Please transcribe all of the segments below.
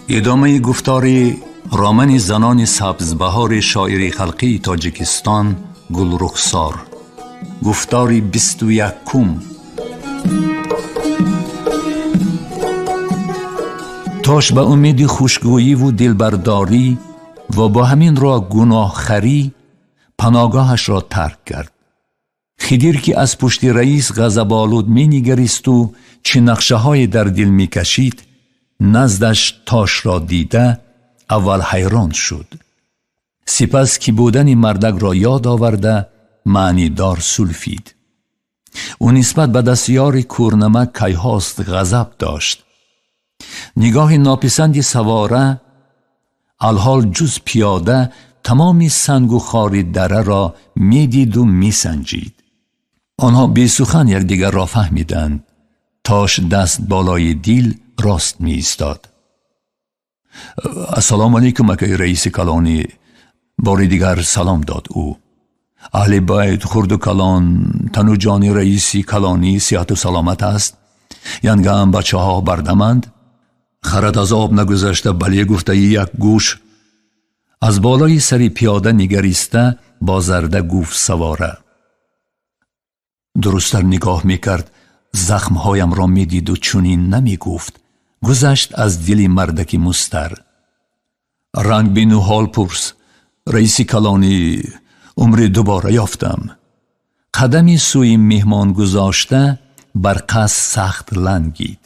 ادامه گفتار رامن زنان سبزبهار شاعر خلقی تاجیکستان گلرخسار. گفتار 21. تاش به امید خوشگویی و دلبرداری و با همین را گناهخری پناهگاهش را ترک کرد. خدیر که از پشت رئیس غضب‌آلود می نگریست و چه نقشه های در دل می کشید، نزدش تاش را دیده اول حیران شد. سپس که بودن مردک را یاد آورده معنی دار سلفید. او نسبت به دستیار کورنمک کیهاست غضب داشت. نگاه ناپسند سواره الحال جز پیاده تمامی سنگ و خار دره را می دید و می سنجید. آنها بی سخن یکدیگر را فهمیدند. تاش دست بالای دیل راست می ایستاد. السلام علیکم اکای رئیس کلانی. بار دیگر سلام داد او. اهل بیت خرد و کلان تنو جان رئیسی کلانی صحت و سلامت است. ینگه هم بچه ها بردمند. خرد از آب نگذشته بله گفته یک گوش. از بالای سری پیاده نگریسته با زرده گفت سواره. درستر نگاه میکرد زخمهایم را میدید و چنین نمی گفت. گذشت از دل مردکی مستر. رنگ بین و حال پرس. رئیس کلانی عمر دوباره یافتم. قدمی سوی مهمان گذاشته بر قصد سخت لنگید.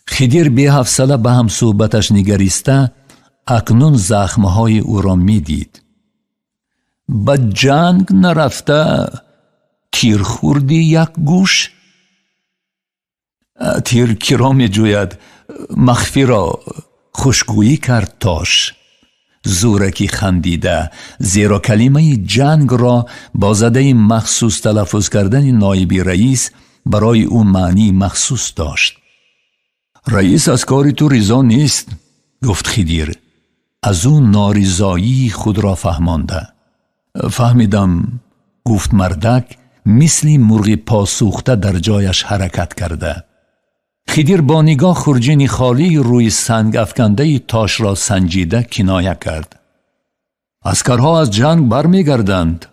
خدیر بی حوصله به هم صحبتش نگریسته اکنون زخمهای او را می دید. به جنگ نرفته تیر خوردی یک گوش؟ تیر کی را می جوید؟ مخفی را خوشگویی کرد تاش. زورکی خندیده، زیرا کلمه جنگ را با زده مخصوص تلفظ کردن نایب رئیس برای او معنی مخصوص داشت. رئیس از کاری تو رضا نیست، گفت خدیر. از اون نارضایی خود را فهمانده. فهمیدم، گفت مردک مثل مرغ پاسوخته در جایش حرکت کرده. خدیر با نگاه خرجین خالی روی سنگ افکنده تاش را سنجیده کنایه کرد. عسکرها از جنگ برمی گردند.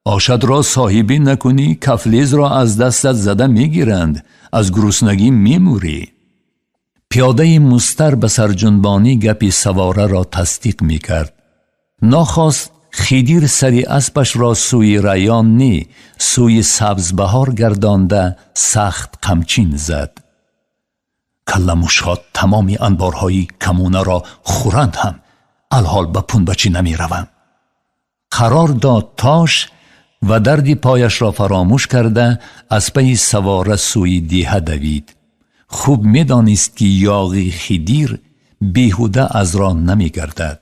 آشد را صاحبی نکنی کفلیز را از دستت زده می گیرند. از گرسنگی می موری. پیاده مستر به سرجنبانی گپی سواره را تصدیق می کرد. ناخواست خدیر سری اسبش را سوی ریان نی سوی سبزبهار گردانده سخت قمچین زد. کلموشها تمامی انبارهای کمونه را خورند هم الحال به پنبچی نمی روم. قرار داد تاش و دردی پایش را فراموش کرده از پی سواره سوی دیه دوید. خوب می دانست که یاغی خدیر بیهوده از راه نمی گردد.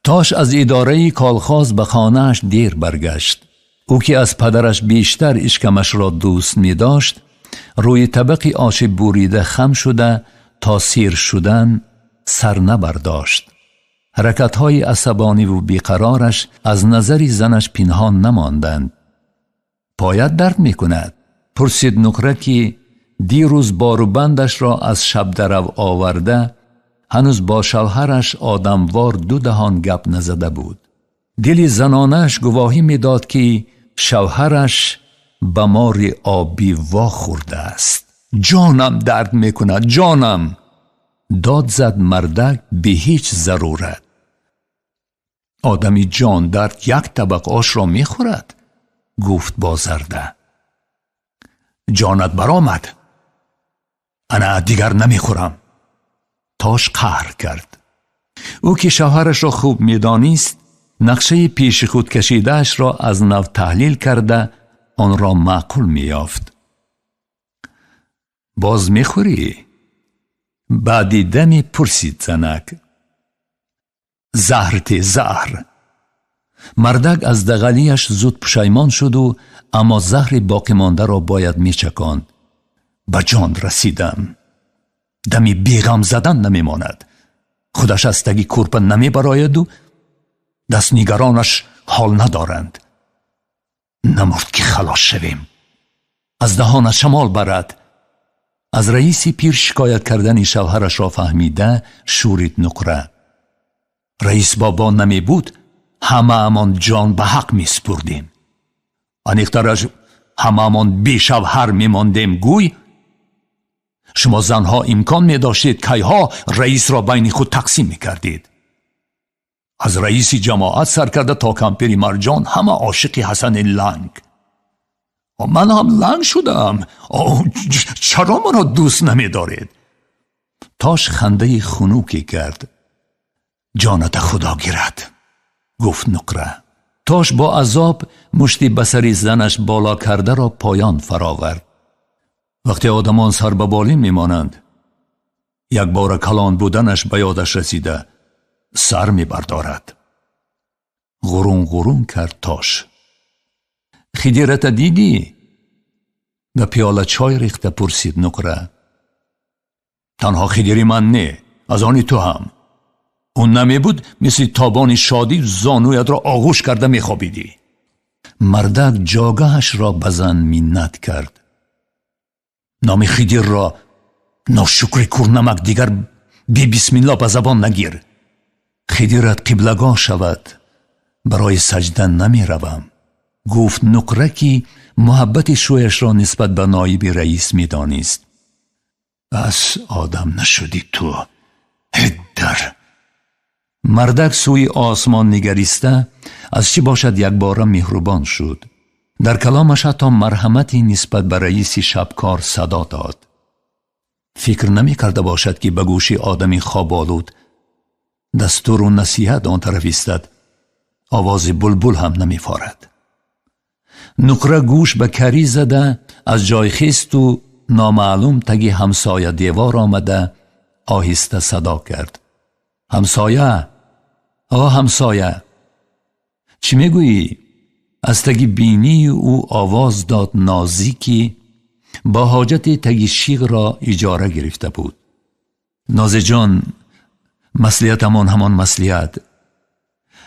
تاش از اداره کالخاز به خانهش دیر برگشت. او که از پدرش بیشتر اشکمش را دوست می داشت روی طبق آش بوریده خم شده تا سیر شدن سر نبرداشت. حرکتهای عصبانی و بیقرارش از نظر زنش پنهان نماندند. پایت درد می کند؟ پرسید نکره که دیروز باروبندش را از شب درو آورده هنوز با شوهرش آدموار دو دهان گپ نزده بود. دل زنانش گواهی می داد که شوهرش به مار آبی وا خورده است. جانم درد می کند، جانم. داد زد مردک به هیچ ضرورت. آدمی جان درد یک طبق آش را می خورد، گفت با زرده. جانت برآمد. انا دیگر نمی خورم. تاش قهر کرد. او که شوهرش را خوب می دانست نقشه پیش خود کشیدهش را از نو تحلیل کرده آن را معقول می یافت. باز می خوری؟ بعدی دمی پرسید زنک. زهرت زهر. مردک از دغلیش زود پشیمان شد و اما زهر باقی مانده را باید می چکاند. به جان رسیدم. دمی بیغم زدن نمی ماند. خودش از تگی کرپه نمی براید و دست نگرانش حال ندارند. نمرد که خلاص شویم. از دهان شمال برد. از رئیس پیر شکایت کردن شوهرش را فهمیده شورید نقره. رئیس بابا نمی بود همه امان جان به حق می سپردیم. انیخترش همه امان بی شوهر می ماندیم. گوی شما زنها امکان می داشتید کیها رئیس را بین خود تقسیم می کردید. از رئیسی جماعت سر کرده تا کمپیری مرجان همه عاشق حسن لنگ. من هم لنگ شدم. چرا من را دوست نمی دارید؟ تاش خنده خنوکی کرد. جانت خدا گیرد، گفت نقره. تاش با عذاب مشتی بسری زنش بالا کرده را پایان فراورد. وقتی آدمان سر به بالین میمانند، یک بار کلان بودنش به یادش رسیده سر میبردارد. غرون غرون کرد تاش. خیدیرت دیدی؟ به پیاله چای ریخته پرسید نقره. تنها خیدیری من نه، از آنی تو هم. اون نمی بود مثل تابان شادی زانویت را آغوش کرده می خوابیدی. مردک جاگهش را بزن منت کرد. نام خیدیر را ناشکری کورنمک دیگر بی بسم الله به زبان نگیر. خیدیرت قبلگاه شود، برای سجدن نمی روم. گفت نقره که محبت شویش را نسبت به نایب رئیس می دانست. بس آدم نشدی تو هدر. مردک سوی آسمان نگریسته از چی باشد یک بار مهربان شد. در کلامش حتی مرحمتی نسبت به رئیس شبکار صدا داد. فکر نمی کرده باشد که به گوش آدمی خواب آلود دستور و نصیحت آن طرف استد. آواز بلبل هم نمی فارد. نقره گوش به کری زده از جای خیست و نامعلوم تگی همسایه دیوار آمده آهسته صدا کرد. همسایه، همسایه، چی میگویی؟ از تگی بینی او آواز داد نازیکی با حاجت تگی شیغ را اجاره گرفته بود. نازی جان، مسلیتمان همان مسلیت.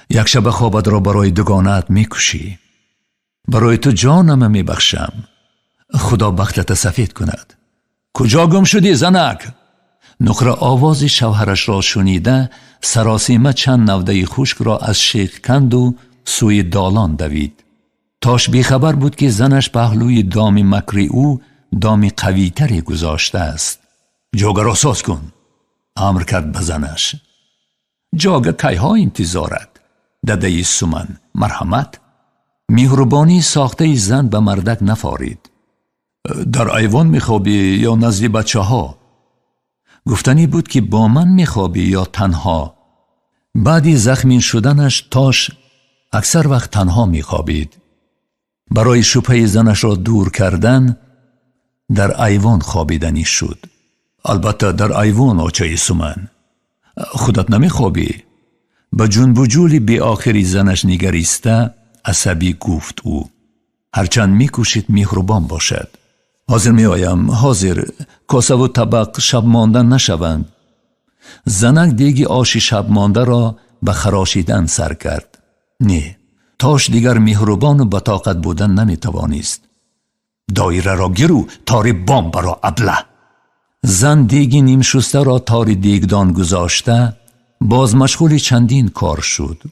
یک شب خوابت را برای دگانت میکشی. برای تو جانم میبخشم. خدا بختت سفید کند. کجا گم شدی زنک؟ نقره آواز شوهرش را شنیده سراسیمه چند نوده خشک را از شیخ کند و سوی دالان دوید. تاش بیخبر بود که زنش پهلوی دام مکری او دام قوی تری گذاشته است. جاگه را ساز کن، امر کرد به زنش. جاگه کیها انتظارت؟ دده سمن مرحمت. مهربانی ساخته زن به مردک نفارید. در ایوان میخوابی یا نزد بچه ها؟ گفتنی بود که با من میخوابی یا تنها؟ بعدی زخمین شدنش تاش اکثر وقت تنها میخوابید. برای شبهه زنش را دور کردن در ایوان خوابیدنی شد. البته در ایوان آچه سمن. خودت نمیخوابی؟ به جنب و جولی بی آخری زنش نگریسته عصبی گفت او. هرچند میکوشید مهربان باشد. حاضر می آیم، حاضر. کاسه و طبق شب ماندن نشوند. زنک دیگی آش شب مانده را به خراشیدن سر کرد. نه، تاش دیگر مهربان و بطاقت بودن نمی توانست. دایره را گرو تاری بام برا ابله. زن دیگی نیم شسته را تاری دیگدان گذاشته باز مشغول چندین کار شد.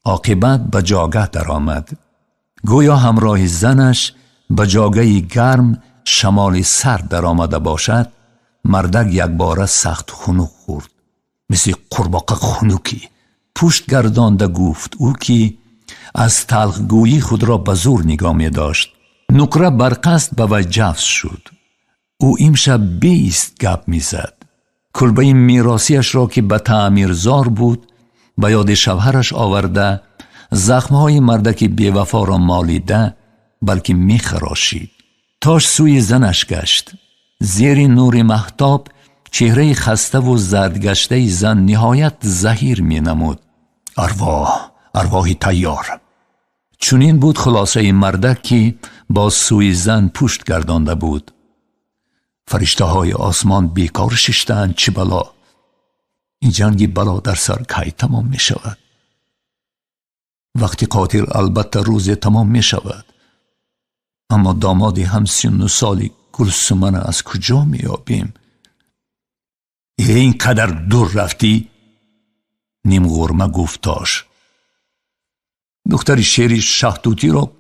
عاقبت به جاگه در آمد. گویا همراه زنش به جاگه گرم شمال سرد در آمده باشد. مردک یک باره سخت خنک خورد. مثل قرباق خنوکی پشت گردانده گفت او که از تلخ گویی خود را به زور نگاه می داشت. نقره برقصد به وی جفت شد. او امشب بیست گپ می زد. کلبه میراسیش را که به تعمیر زار بود به یاد شوهرش آورده زخمهای مردک بیوفا را مالیده بلکه می خراشید. تاش سوی زنش گشت. زیر نور مهتاب چهره خسته و زردگشته زن نهایت زهیر می نمود. ارواح تیار. چونین بود خلاصه مردک که با سوی زن پشت گردانده بود. فرشته های آسمان بیکار ششتند. چه بلا؟ این جنگی بلا در سر کی تمام می شود؟ وقتی قاتل البته روز تمام می شود. اما دامادی هم 39 سالی گلسومن از کجا میابیم؟ اینقدر دور رفتی؟ نیم غرمه گفت تاش. دختری شیری شهدوتی را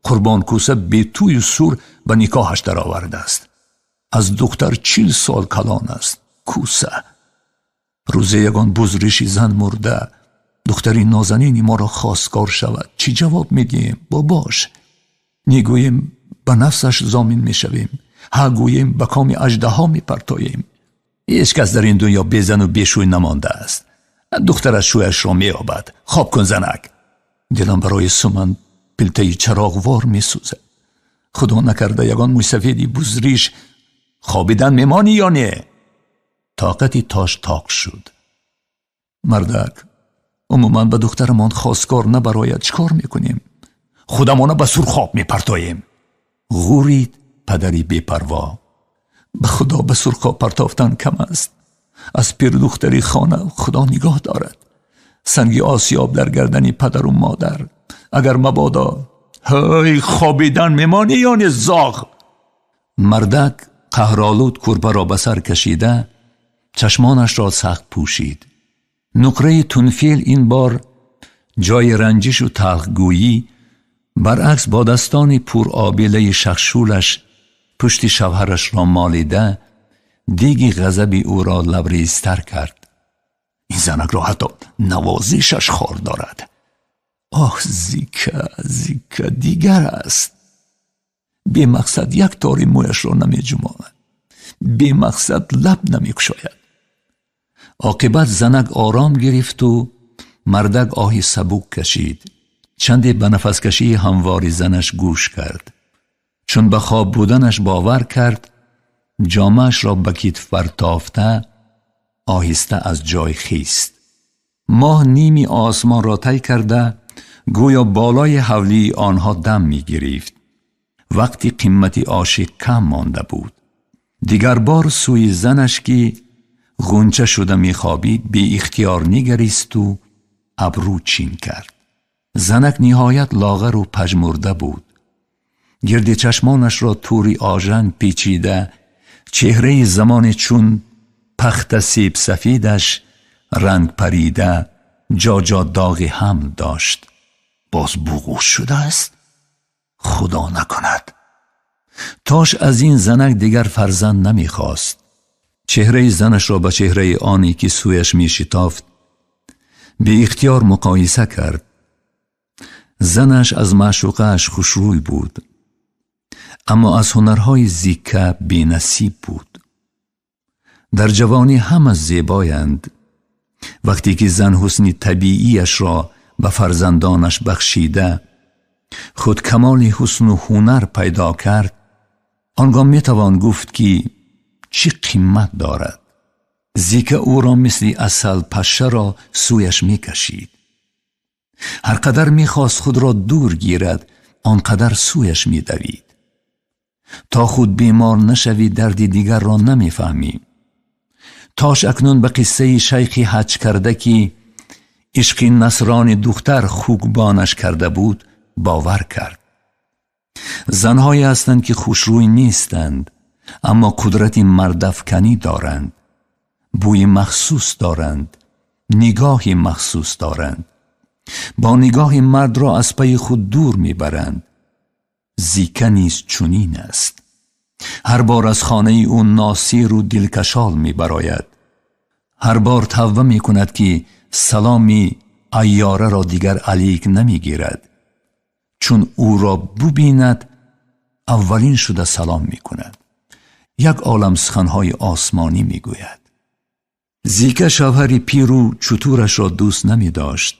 قربان کوسه به توی سور به نکاحش در آورده است. از دختر 40 سال کلان است. کوسه روز یگان بزرشی زن مرده، دختری نازنینی ما را خواستگار شود. چی جواب میدیم؟ باباش میگوییم به نفسش ضامن میشویم، ها گوییم به کام اژدها میپرتاییم. هیچ کس در این دنیا بی زن و بی شوی نمانده است. دختر از شویش را مییابد. خواب کن زنک. دلم برای سومن پلته چراغوار میسوزد. خدا نکرده یگان موسفیدی بزریش خوابیدن میمانی یا نه؟ طاقتی تاش تاق شد. مردک عموما به دخترمان خواستگار نبراید، چکار میکنیم؟ خودمانه به سور خواب میپرتاییم. غورید پدری بی‌پروا. به خدا به سور خواب پرتافتن کم است. از پیر دختری خانه خدا نگاه دارد. سنگی آسیاب در گردنی پدر و مادر. اگر مبادا های خوابیدن میمانی یا نه زاغ؟ مردک قهرآلود کربه را به سر کشیده چشمانش را سخت پوشید. نقره تونفیل این بار جای رنجش و تلخگویی برعکس با دستان پر آبیله شخشولش پشت شوهرش را مالیده دیگی غضبی او را لبریزتر کرد. این زنک را حتی نوازشش خار دارد. آه زیکا دیگر است. بی مقصد یک تاری مویش را نمی جماند. بی مقصد لب نمی کشاید. عاقبت زنک آرام گرفت و مردک آهی سبک کشید. چندی به نفس کشی همواری زنش گوش کرد. چون به خواب بودنش باور کرد، جامه‌اش را به کتف برتافته آهسته از جای خیست. ماه نیمی آسمان را طی کرده گویا بالای حولی آنها دم می گرفت. وقتی قیمتی عاشق کم مانده بود. دیگر بار سوی زنش که غنچه شده می خوابید بی اختیار نگریست و ابرو چین کرد. زنک نهایت لاغر و پژمرده بود. گرد چشمانش را توری آژن پیچیده، چهره زمان چون پخت سیب سفیدش رنگ پریده جا داغ هم داشت. باز بوغوش شده است؟ خدا نکند. تاش از این زنک دیگر فرزند نمیخواست. چهره زنش را به چهره آنی که سویش می شتافت بی اختیار مقایسه کرد. زنش از معشوقه‌اش خوشروی بود، اما از هنرهای زیکه بی نصیب بود. در جوانی هم از زیبایند. وقتی که زن حسن طبیعیش را به فرزندانش بخشیده خود کمال حسن و هنر پیدا کرد، آنگاه می توان گفت که چی قیمت دارد. زیکه او را مثل عسل پشه را سویش می کشید. هر قدر می خواست خود را دور گیرد آنقدر سویش می دوید. تا خود بیمار نشوی دردی دیگر را نمی فهمی. تاش اکنون به قصه شیخی حج کرده که عشق نصران دختر خوگبانش کرده بود باور کرد. زنهایی هستند که خوشروی نیستند اما قدرت مردافکنی دارند، بوی مخصوص دارند، نگاهی مخصوص دارند. با نگاه مرد را از پی خود دور میبرند. زیکه نیز چنین است. هر بار از خانه او ناصیر و دلکشال میبراید. هر بار توبه میکند که سلامی عیاره را دیگر علیک نمیگیرد. چون او را ببیند اولین شده سلام میکند. یک عالم سخنهای آسمانی میگوید. زیکه شوهری پیر و چطورش را دوست نمی داشت،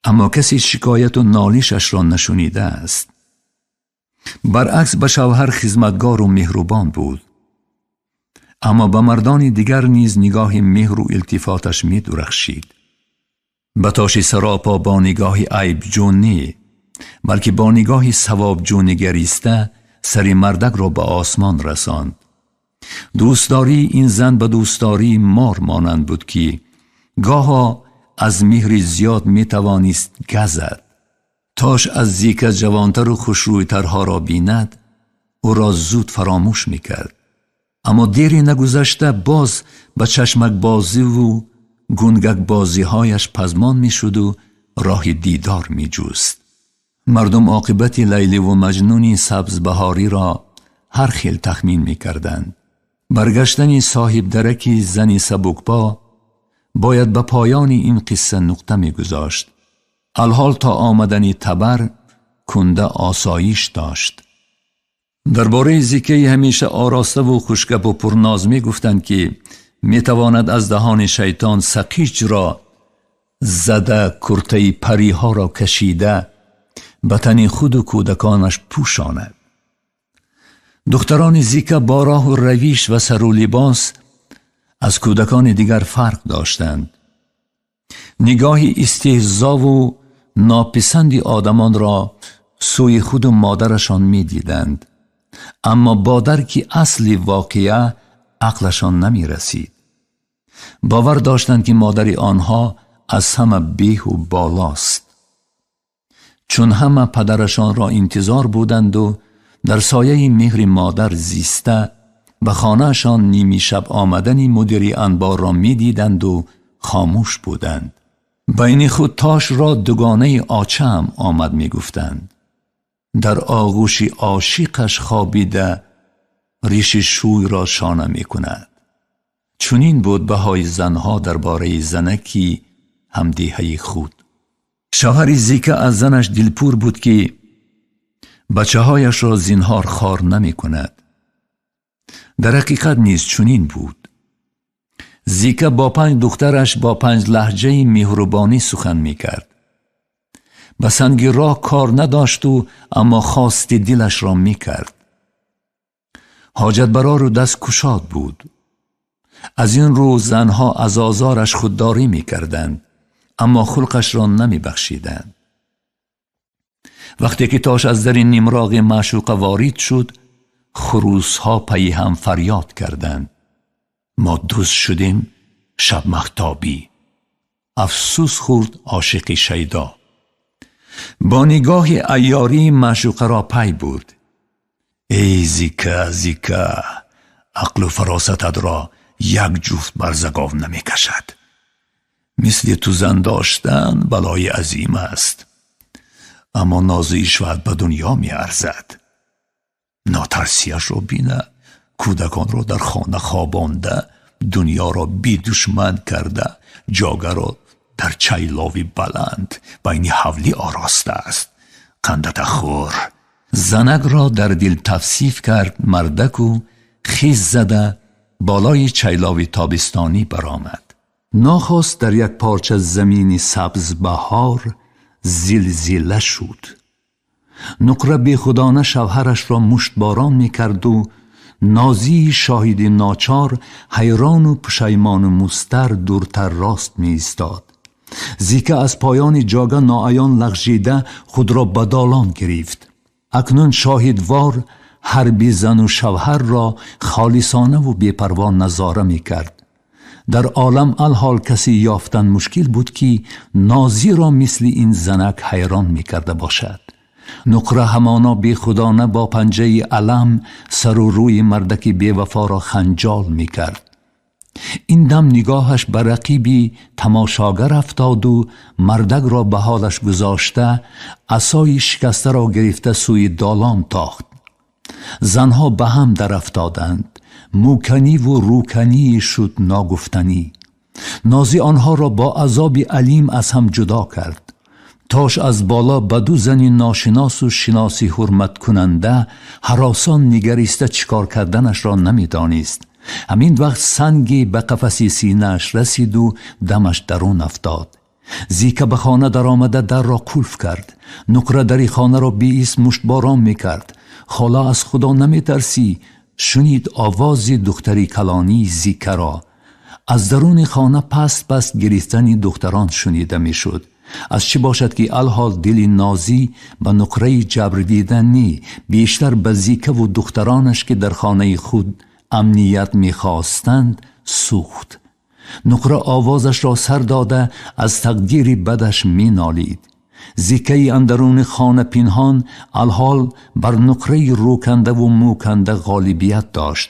اما کسی شکایت و نالیشش را نشنیده است. برعکس به شوهر خدمتگار و مهربان بود، اما به مردان دیگر نیز نگاه مهر و التفاتش می درخشید. به تاش سراپا با نگاه عیب جونی بلکه با نگاه ثواب جو نگریسته سری مردک را به آسمان رساند. دوستداری این زن به دوستداری مار مانند بود که گاها از مهر زیاد می توانست گزد. تاش از زیکا جوانتر و خوشرویترها را بیند او را زود فراموش میکرد. اما دیری نگذشته باز به چشمک بازی و گونگک بازی هایش پزمان میشد و راه دیدار میجوست. مردم عاقبت لیلی و مجنونی سبز بهاری را هر خیل تخمین میکردند. برگشتن صاحب درکی زنی سبکبا باید به پایان این قصه نقطه میگذاشت. الحال تا آمدن تبر کنده آسایش داشت. درباره زیکه همیشه آراسته و خوشگپ و پرناز می گفتند که می تواند از دهان شیطان سقیج را زده، کرته پری ها را کشیده به تن خود و کودکانش پوشاند. دختران زیکه با راه و رویش و سر و لباس از کودکان دیگر فرق داشتند. نگاه استهزا و ناپسندی آدمان را سوی خود و مادرشان می دیدند، اما با درک اصلی واقعه عقلشان نمی رسید. باور داشتند که مادر آنها از همه بیه و بالاست. چون همه پدرشان را انتظار بودند و در سایه مهر مادر زیسته به خانهشان نیمی شب آمدن مدیر انبار را می دیدند و خاموش بودند. بین خود تاش را دوگانه آچه هم آمد می گفتند. در آغوش عاشقش خوابیده ریش شوی را شانه می کند. چنین بود بهای زنها درباره زنکی همدیهه خود. شوهر زیکه از زنش دلپور بود که بچه هایش را زینهار خوار نمی کند. در حقیقت نیز چنین بود. زیکه با 5 دخترش با 5 لهجه مهربانی سخن می کرد. به سنگ راه کار نداشت و اما خواست دلش را می کرد. حاجت برا رو دست کشاد بود. از این رو زنها از آزارش خودداری می کردند، اما خلقش را نمی بخشیدند. وقتی که تاش از در نیمراغ معشوق وارد شد، خروس ها پی هم فریاد کردند: ما دوست شدیم شب مهتابی. افسوس خورد عاشق شیدا. با نگاه عیاری معشوقه را پی بود: ای زیکه زیکه، عقل و فراستت را یک جفت برزگاو نمی کشد. مثل تو زن داشتن بلای عظیم است، اما نازی شاید به دنیا می ارزد. ناترسیش را بینه، کودکان را در خانه خوابانده، دنیا را بی دشمن کرده، جاگه را در چیلاوی بلند بین حولی آراسته است. قندت خور. زنک را در دل تفسیف کرد مردک و خیز زده بالای چیلاوی تابستانی برآمد. ناخواست در یک پارچه زمین سبز بهار زلزله شد. نقره بی خودانه شوهرش را مشتباران می کرد و نازی شاهد ناچار حیران و پشیمان و مستر دورتر راست می ایستاد. زیکه از پایان جاگه ناعیان لغزیده خود را به دالان گرفت. اکنون شاهدوار حربی زن و شوهر را خالصانه و بی‌پروا نظاره می کرد. در عالم الحال کسی یافتن مشکل بود که نازی را مثل این زنک حیران می کرده باشد. نقره همانا بی خودانه با پنجه علم سر و روی مردک بی وفا را خنجال می کرد. این دم نگاهش به رقیبی تماشاگر افتاد و مردک را به حالش گذاشته عصای شکسته را گرفته سوی دالان تاخت. زنها به هم در افتادند. موکنی و روکنی شد ناگفتنی. نازی آنها را با عذاب علیم از هم جدا کرد. تاش از بالا به 2 زن ناشناس و شناسی حرمت کننده هراسان نگریسته چیکار کردنش را نمی دانست. همین وقت سنگی به قفس سینه‌اش رسید و دمش درون افتاد. زیکه به خانه در آمده در را قلف کرد. نقره در خانه را بی اسم مشتباران می کرد. خاله از خدا نمی ترسی؟ شنید آواز دختری کلانی زیکه را. از درون خانه پست پست گریستن دختران شنیده می شد. از چه باشد که الحال دل نازی به نقره جبر دیدنی بیشتر به زیکه و دخترانش که در خانه خود امنیت می خواستند سوخت. نقره آوازش را سر داده از تقدیر بدش می نالید. زیکه اندرون خانه پنهان الحال بر نقره روکنده و موکنده غالبیت داشت.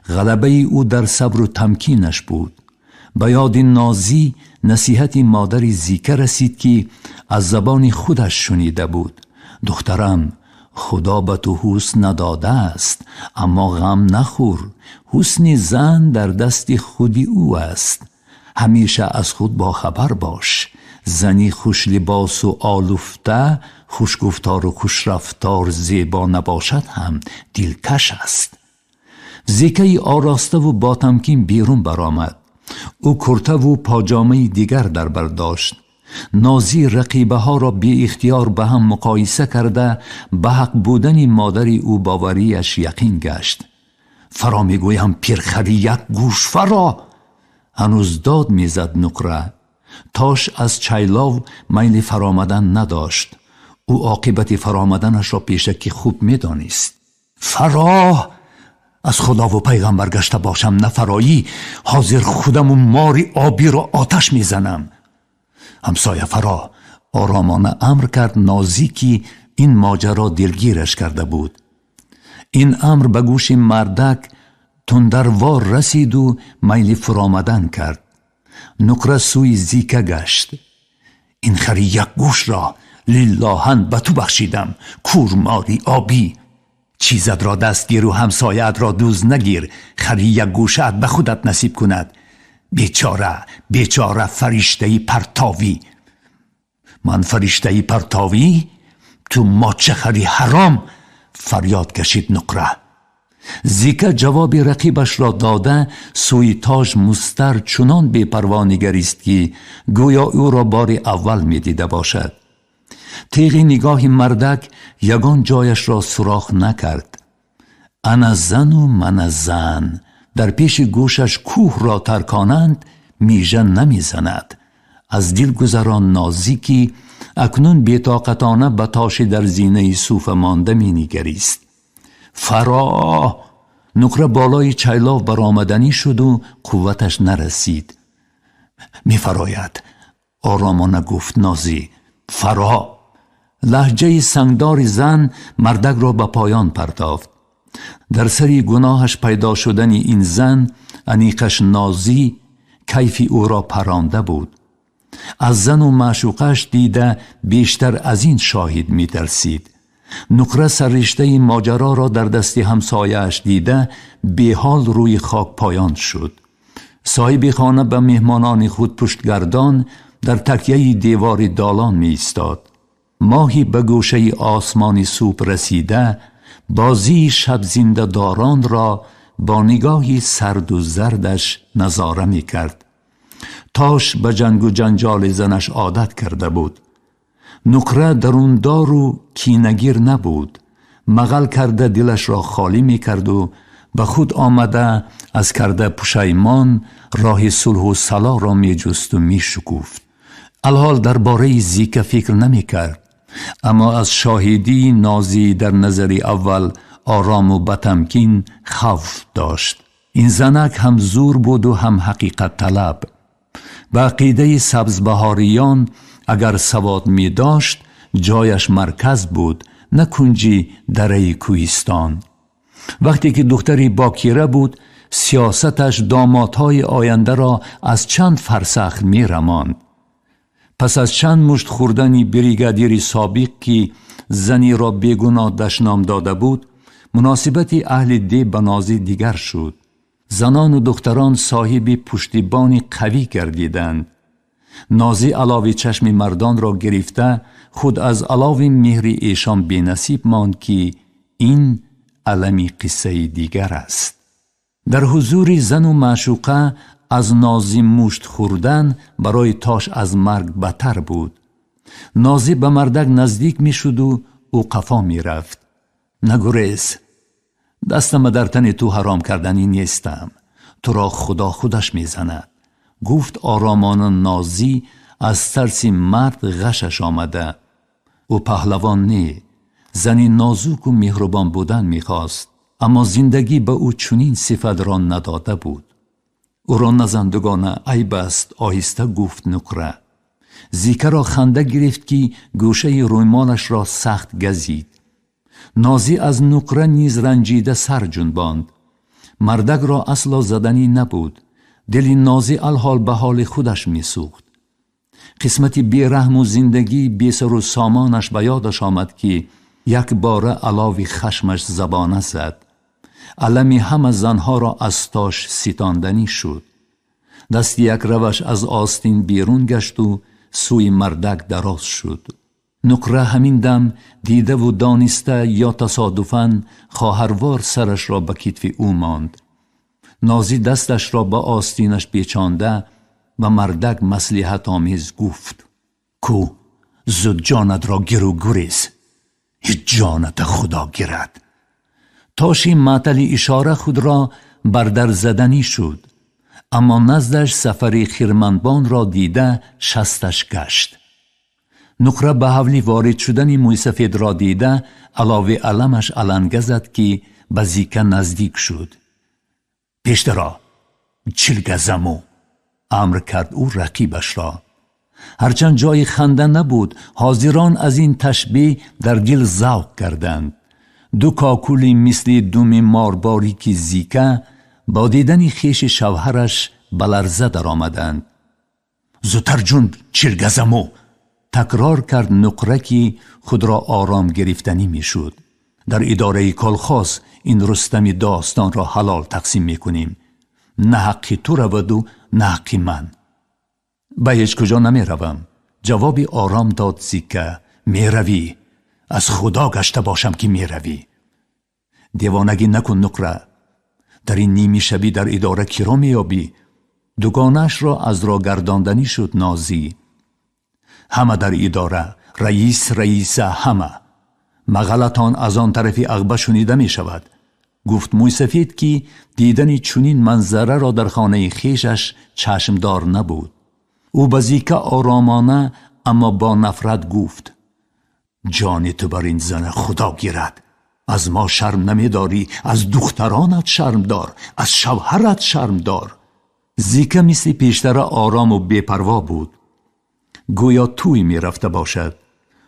غلبه او در صبر و تمکینش بود. به یاد نازی نصیحت مادر زیکه رسید که از زبان خودش شنیده بود: دخترم، خدا به تو حسن نداده است، اما غم نخور. حسن زن در دست خودی او است. همیشه از خود با خبر باش. زنی خوش لباس و آلوفته، خوش گفتار و خوش رفتار زیبا نباشد هم دلکش است. زیکه آراسته و با تمکین بیرون برآمد. او کرته و پاجامه دیگر در بر داشت. نازی رقیبه ها را بی اختیار به هم مقایسه کرده به حق بودن مادر او باوریش یقین گشت. فرا میگویم پیرخری یک گوش فرا. هنوز داد میزد نقره. تاش از چایلاو میل فرامدن نداشت. او عاقبت فرامدنش را پیشکی خوب میدانست. فرا، از خدا و پیغمبر گشته باشم نفرایی، حاضر خودم و ماری آبی را آتش میزنم. همسایه فرا آرامانه امر کرد نازی که این ماجرا دلگیرش کرده بود. این امر به گوش مردک تندروار رسید و میل فرامدن کرد. نقره سوی زیکه گشت. این خری یک گوش را للهن به تو بخشیدم، کورماری آبی. چیزت را دستگیر و همسایت را دوز نگیر. خری یک گوشت به خودت نصیب کند. بیچاره فرشته پرتاوی. من فرشته پرتاوی؟ تو ماچه خری حرام! فریاد کشید نقره. زیکه جواب رقیبش را داده سوی تاج مستر چنان بی پروا نگریست که گویا او را بار اول می دیده باشد. تیغ نگاه مردک یگان جایش را سوراخ نکرد. انا زن و من زن، در پیش گوشش کوه را ترکانند میژه نمی زند. از دل گذران نازی اکنون بی‌طاقتانه به تاش در زینه صوف مانده می نگریست. فرا! نقره بالای چایلاو برآمدنی شد و قوتش نرسید. می فراید، آرامانه گفت نازی. فرا! لهجه سنگدار زن مردک را به پایان پرتافت. در سری گناهش پیدا شدن این زن انیقش نازی کیفی او را پرانده بود. از زن و معشوقش دیده بیشتر از این شاهد می ترسید. نقره سررشته ماجرا را در دست همسایه‌اش دیده بیحال روی خاک پایان شد. صاحب خانه به مهمانان خود پشتگردان در تکیه دیوار دالان می ایستاد. ماهی به گوشه آسمانی صبح رسیده بازی شب زنده داران را با نگاهی سرد و زردش نظاره می کرد. تاش به جنگ و جنجال زنش عادت کرده بود. نقره دروندار و کینگیر نبود. مغل کرده دلش را خالی می کرد و به خود آمده از کرده پشیمان راه صلح و صلاح را می جست و می شکوفت. الحال درباره زیکه فکر نمی کرد، اما از شاهدی نازی در نظر اول آرام و بتمکین خوف داشت. این زنک هم زور بود و هم حقیقت طلب. به عقیده سبزبهاریان اگر سواد می داشت جایش مرکز بود، نه کنجی دره کوهستان. وقتی که دختری باکیره بود سیاستش دامادهای آینده را از چند فرسخ می رماند. پس از چند مشت خوردنی بریگادیر سابق که زنی را بیگناه دشنام داده بود، مناسبت اهل دی به نازی دیگر شد. زنان و دختران صاحب پشتیبانی قوی گردیدند. نازی علاوه چشم مردان را گرفته خود از علاوه مهر ایشان بی نصیب ماند که این علمی قصه دیگر است. در حضور زن و معشوقه از نازی مشت خوردن برای تاش از مرگ بدتر بود. نازی به مردک نزدیک می شد و او قفا می رفت. نگریز، دستم در تن تو حرام کردنی نیستم. تو را خدا خودش می زند. گفت آرامان نازی از ترس مرد غشش آمده. او پهلوان نه، زنی نازک و مهربان بودن می خواست، اما زندگی به او چنین صفت را نداده بود. او را نزندگانه عیب است. آهسته گفت نقره. زیکه را خنده گرفت که گوشه رویمانش را سخت گزید. نازی از نقره نیز رنجیده سر جنباند. مردک را اصلا زدنی نبود. دل نازی الحال به حال خودش می سوخت. قسمتی بیرحم و زندگی بی سر و سامانش به یادش آمد که یک باره علاوه خشمش زبانه زد. علمی همه زنها را از تاش ستاندنی شد. دست یک روش از آستین بیرون گشت و سوی مردک دراز شد. نقره همین دم دیده و دانسته یا تصادفاً خواهروار سرش را به کتف او ماند. نازی دستش را به آستینش پیچانده و مردک مصلحت آمیز گفت: کو زود جانت را گرو گریز، هیچ جانت خدا گیرد. تاشی معطل اشاره خود را بر در زدنی شد، اما نزدش سفری خیرمندبان را دیده شستش گشت. نقره به حولی وارد شدن موی سفید را دیده علاوه علمش علنگه زد که به زیکه نزدیک شد. پیشترا چلگزمو امر کرد او رقیبش را. هرچند جای خنده نبود، حاضران از این تشبیه در دل ذوق کردند. دو کاکولی مثل دوم مارباری که زیکه با دیدن خیش شوهرش به لرزه در آمدند. زودتر جون چرگزمو تکرار کرد نقره که خود را آرام گرفتنی می شد. در اداره کالخاص این رستمی داستان را حلال تقسیم می کنیم. نه حقی تو رود و نه حقی من. به هیچ کجا نمی روم. جوابی آرام داد زیکه: می روی. از خدا گشته باشم که می روی. دیوانگی نکن نقره. در این نیمی شبی در اداره کی را می یابی؟ دوگانش را از را گرداندنی شد نازی. همه در اداره، رئیس همه. مغلطان از آن طرف عقبه شنیده می شود. گفت موی سفید که دیدن چنین منظره را در خانه خیشش چشمدار نبود. او به زیکه آرامانه اما با نفرت گفت: جان تو بر این زن خدا گیرد. از ما شرم نمی داری؟ از دخترانت شرم دار، از شوهرت شرم دار. زیکه مثل پیشتر آرام و بی‌پروا بود، گویا توی می رفته باشد.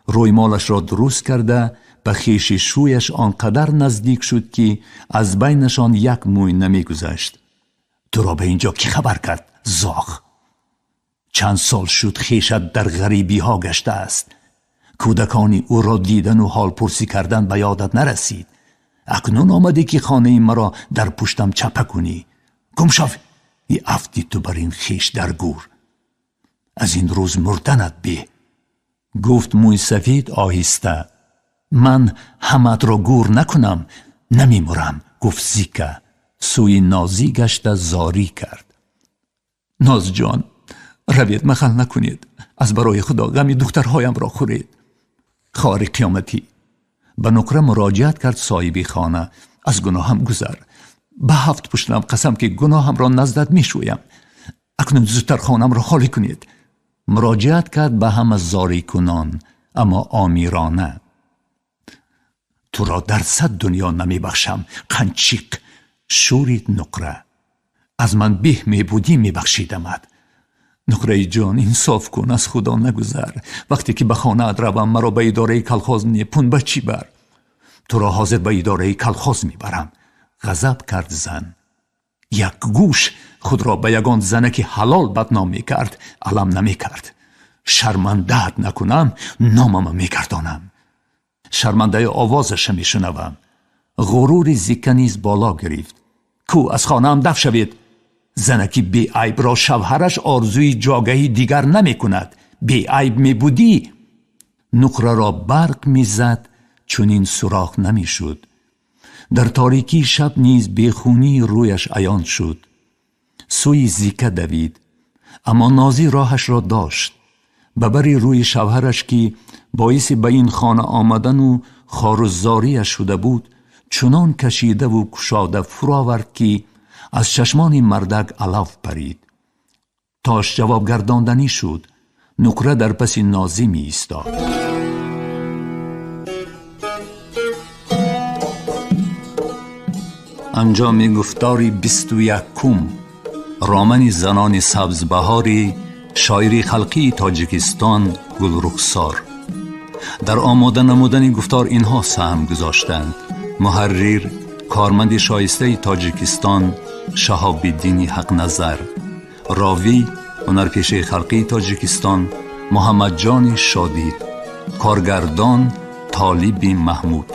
رویمالش را درست کرده به خیش شویش آنقدر نزدیک شد که از بینشان یک موی نمی گذشت. تو را به اینجا کی خبر کرد زاغ؟ چند سال شد خیشت در غریبی ها گشته است. کودکانی او را دیدن و حال پرسی کردن به یادت نرسید. اکنون آمده که خانه مرا در پشتم چپه کنی. گم شو، ای افتی تو بر این خیش در گور. از این روز مردنت به. گفت موی سفید آهسته: من همت را گور نکنم، نمی مرم. گفت زیکه. سوی نازی گشته زاری کرد: ناز جان، روید، مخل نکنید. از برای خدا غم دخترهایم را خورید. خواهر قیامتی به نقره مراجعت کرد صاحب خانه: از گناهم گذر. به 7 پشتم قسم که گناهم را نزدت می شویم. اکنون زودتر خانم را خالی کنید. مراجعت کرد به همه زاری کنان اما آمیرانه: تو را در 100 دنیا نمی بخشم قنچیق. شورید نقره: از من به می بودی می بخشیدمت. نقره جان انصاف کن، از خدا نگذر. وقتی که به خانه ات روم مرا به اداره کلخاز نیپون به چی بر. تو را حاضر به اداره کلخاز می برم. غضب کرد زن. یک گوش خود را به یگان زنه که حلال بدنام می کرد علم نمی کرد. شرمندهت نکنم نامم می گردانم. شرمنده آوازش می شنوم. غرور زیکه نیز بالا گرفت. کو از خانه هم دفع شوید. زنکی بی عیب را شوهرش آرزوی جاگهی دیگر نمی کند. بی عیب می بودی. نقره را برق می زد چون این سوراخ نمی شد. در تاریکی شب نیز بیخونی رویش عیان شد. سوی زیکه دوید، اما نازی راهش را داشت. ببری روی شوهرش که باعث به این خانه آمدن و خارزاریش شده بود چنان کشیده و کشاده فراورد که از چشمان مردک علف پرید. تاش جواب گرداندنی شد. نقره در پس نازی می ایستاد. انجام گفتاری 21 رامن زنان سبزبهاری شاعری خلقی تاجیکستان گلرخسار. در آماده نمودن گفتار اینها سهم گذاشتند: محرر کارمند شایسته تاجیکستان شهاب الدین حق نظر، راوی هنرپیشه خلقی تاجیکستان محمد جان شادی، کارگردان طالب محمود.